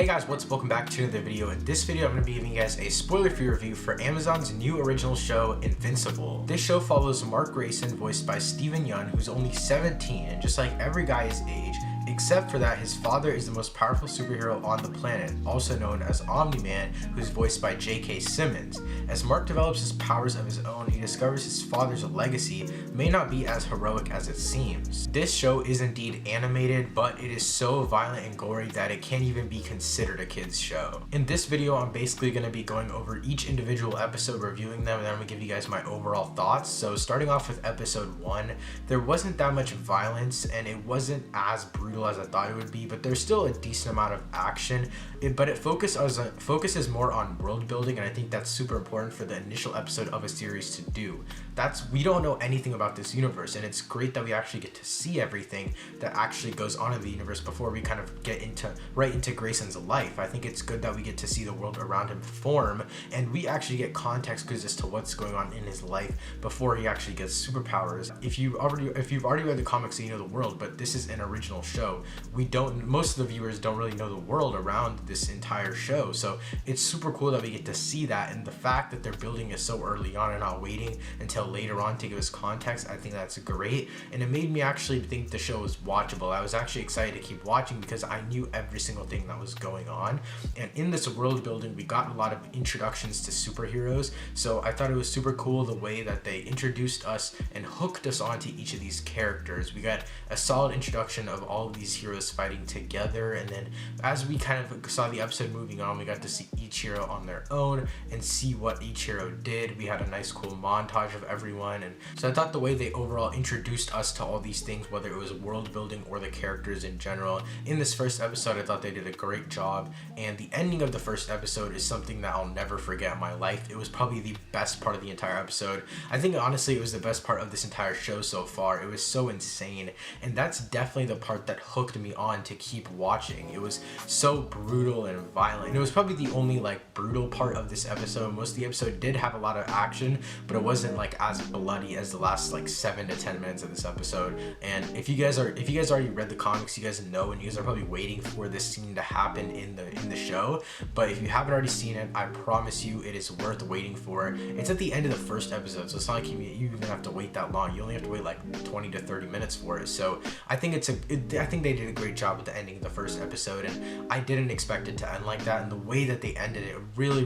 Hey guys, what's up? Welcome back to another video. In this video, I'm going to be giving you guys a spoiler-free review for Amazon's new original show, Invincible. This show follows Mark Grayson, voiced by Yeun, who's only 17, and just like every guy his age, except for that his father is the most powerful superhero on the planet, also known as Omni-Man, who's voiced by J.K. Simmons. As Mark develops his powers of his own, he discovers his father's legacy may not be as heroic as it seems. This show is indeed animated, but it is so violent and gory that it can't even be considered a kid's show. In this video, I'm basically going to be going over each individual episode, reviewing them, and then I'm going to give you guys my overall thoughts. So starting off with episode 1, there wasn't that much violence and it wasn't as brutal as I thought it would be, but there's still a decent amount of action. But it focuses more on world building, and I think that's super important for the initial episode of a series to do. We don't know anything about this universe, and it's great that we actually get to see everything that actually goes on in the universe before we kind of get right into Grayson's life. I think it's good that we get to see the world around him form, and we actually get context clues as to what's going on in his life before he actually gets superpowers. If you've already read the comics, you know the world, but this is an original show. Most of the viewers don't really know the world around this entire show, so it's super cool that we get to see that, and the fact that they're building it so early on and not waiting until later on to give us context, I think that's great, and it made me actually think the show was watchable. I was actually excited to keep watching because I knew every single thing that was going on, and in this world building we got a lot of introductions to superheroes, so I thought it was super cool the way that they introduced us and hooked us onto each of these characters. We got a solid introduction of all of these heroes fighting together, and then as we kind of saw the episode moving on, we got to see each hero on their own and see what each hero did. We had a nice cool montage of everyone, and so I thought the way they overall introduced us to all these things, whether it was world building or the characters in general, in this first episode I thought they did a great job, and the ending of the first episode is something that I'll never forget in my life. It was probably the best part of the entire episode. I think honestly it was the best part of this entire show so far. It was so insane, and that's definitely the part that hooked me on to keep watching. It was so brutal and violent, and it was probably the only like brutal part of this episode. Most of the episode did have a lot of action, but it wasn't like as bloody as the last like 7 to 10 minutes of this episode. And if you guys already read the comics, you guys know, and you guys are probably waiting for this scene to happen in the show, but if you haven't already seen it, I promise you it is worth waiting for. It's at the end of the first episode, so it's not like you even have to wait that long. You only have to wait like 20 to 30 minutes for it. So I think I think they did a great job with the ending of the first episode, and I didn't expect it to end like that, and the way that they ended it really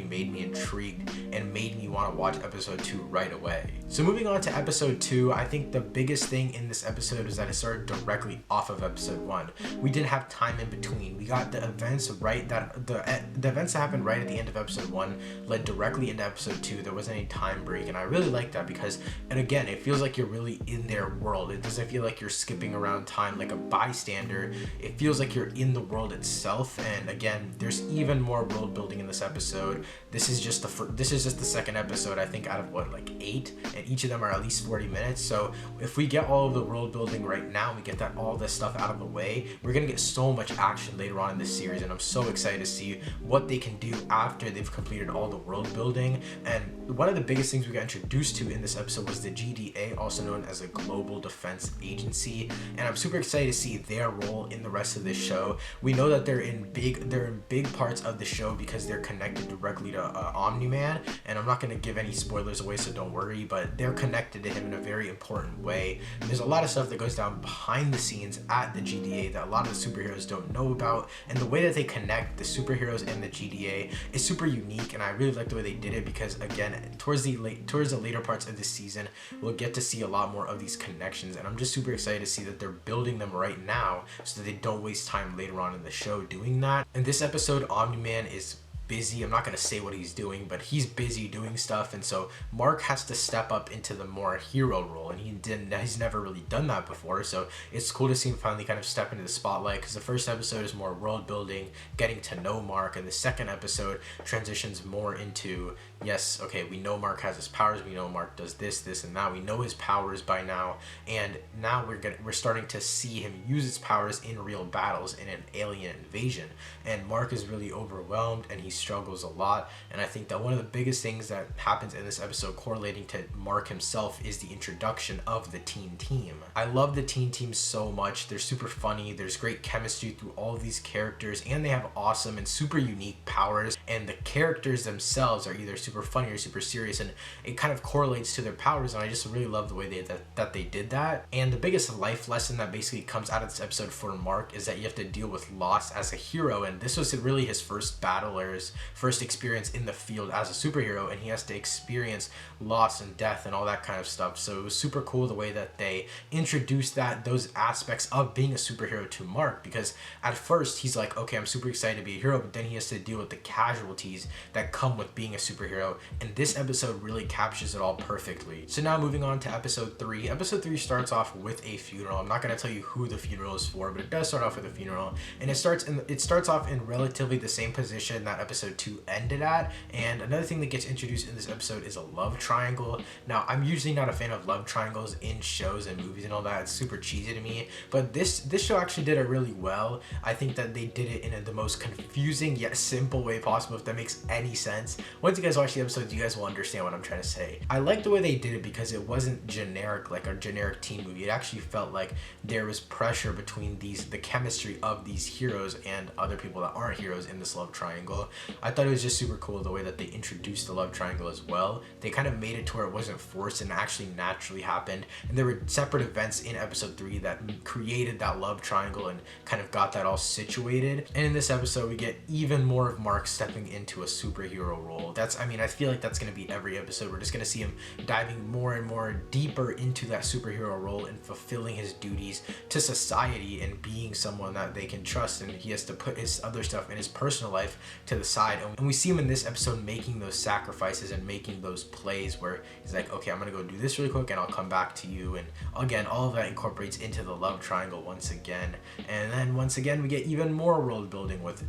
made me intrigued and made me want to watch episode 2 right away. So moving on to episode 2, I think the biggest thing in this episode is that it started directly off of episode 1. We didn't have time in between. We got the events the events that happened right at the end of episode 1 led directly into episode 2. There wasn't any time break, and I really like that because, and again, it feels like you're really in their world. It doesn't feel like you're skipping around time like a bystander. It feels like you're in the world itself, and again, there's even more world building in this episode. This is just the second episode, I think, out of what, like 8, and each of them are at least 40 minutes. So if we get all of the world building right now, we get all this stuff out of the way, we're gonna get so much action later on in this series, and I'm so excited to see what they can do after they've completed all the world building. And one of the biggest things we got introduced to in this episode was the GDA, also known as a Global Defense Agency, and I'm super excited to see their role in the rest of this show. We know that they're in big parts of the show because they're connected directly to Omni-Man, and I'm not going to give any spoilers away, so don't worry, but they're connected to him in a very important way. There's a lot of stuff that goes down behind the scenes at the GDA that a lot of the superheroes don't know about, and the way that they connect the superheroes and the GDA is super unique, and I really like the way they did it because, again, towards the later parts of this season, we'll get to see a lot more of these connections, and I'm just super excited to see that they're building them right now so that they don't waste time later on in the show doing that. In this episode, Omni-Man is busy. I'm not going to say what he's doing, but he's busy doing stuff, and so Mark has to step up into the more hero role, and he's never really done that before, so it's cool to see him finally kind of step into the spotlight, because the first episode is more world building, getting to know Mark, and the second episode transitions more into, yes, okay, we know Mark has his powers, we know Mark does this and that, we know his powers by now, and now we're starting to see him use his powers in real battles in an alien invasion, and Mark is really overwhelmed, and he's struggles a lot, and I think that one of the biggest things that happens in this episode correlating to Mark himself is the introduction of the teen team. I love the teen team so much. They're super funny, there's great chemistry through all of these characters, and they have awesome and super unique powers, and the characters themselves are either super funny or super serious, and it kind of correlates to their powers, and I just really love the way that they did that. And the biggest life lesson that basically comes out of this episode for Mark is that you have to deal with loss as a hero, and this was really his first battle or his first experience in the field as a superhero, and he has to experience loss and death and all that kind of stuff. So it was super cool the way that they introduced those aspects of being a superhero to Mark, because at first he's like, okay, I'm super excited to be a hero, but then he has to deal with the casualties that come with being a superhero, and this episode really captures it all perfectly. So now moving on to episode 3. Episode 3 starts off with a funeral. I'm not going to tell you who the funeral is for, but it does start off with a funeral, and it starts off in relatively the same position that episode 2 ended at. And another thing that gets introduced in this episode is a love triangle. Now, I'm usually not a fan of love triangles in shows and movies and all that. It's super cheesy to me, but this show actually did it really well. I think that they did it in the most confusing yet simple way possible, if that makes any sense. Once you guys watch the episode, you guys will understand what I'm trying to say. I like the way they did it because it wasn't generic like a generic teen movie. It actually felt like there was pressure between the chemistry of these heroes and other people that aren't heroes in this love triangle. I thought it was just super cool the way that they introduced the love triangle as well. They kind of made it to where it wasn't forced and actually naturally happened, and there were separate events in episode 3 that created that love triangle and kind of got that all situated. And in this episode we get even more of Mark stepping into a superhero role. I feel like that's going to be every episode. We're just going to see him diving more and more deeper into that superhero role and fulfilling his duties to society and being someone that they can trust, and he has to put his other stuff in his personal life to the side. And we see him in this episode making those sacrifices and making those plays where he's like, okay, I'm gonna go do this really quick and I'll come back to you. And again, all of that incorporates into the love triangle once again. And then once again we get even more world building with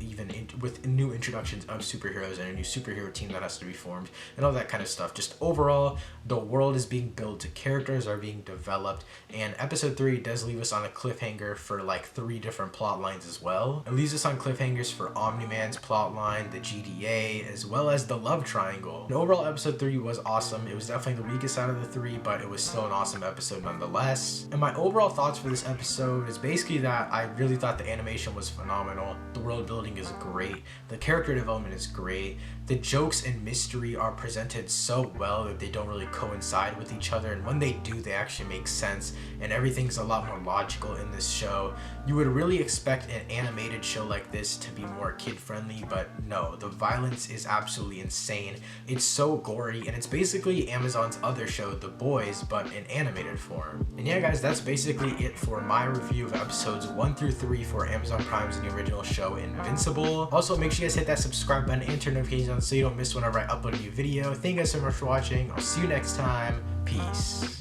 new introductions of superheroes and a new superhero team that has to be formed and all that kind of stuff. Just overall, the world is being built, characters are being developed, and episode 3 does leave us on a cliffhanger for like 3 different plot lines as well. It leaves us on cliffhangers for Omni-Man's plot line, the GDA, as well as the love triangle. And overall, episode 3 was awesome. It was definitely the weakest out of the 3, but it was still an awesome episode nonetheless. And my overall thoughts for this episode is basically that I really thought the animation was phenomenal. The world building is great. The character development is great. The jokes and mystery are presented so well that they don't really coincide with each other, and when they do, they actually make sense, and everything's a lot more logical in this show. You would really expect an animated show like this to be more kid-friendly, but no, the violence is absolutely insane. It's so gory, and it's basically Amazon's other show, The Boys, but in animated form. And yeah guys, that's basically it for my review of episodes 1 through 3 for Amazon Prime's new original show, Invincible. Also, make sure you guys hit that subscribe button and turn notifications on so you don't miss whenever I upload a new video. Thank you guys so much for watching. I'll see you next time. Peace.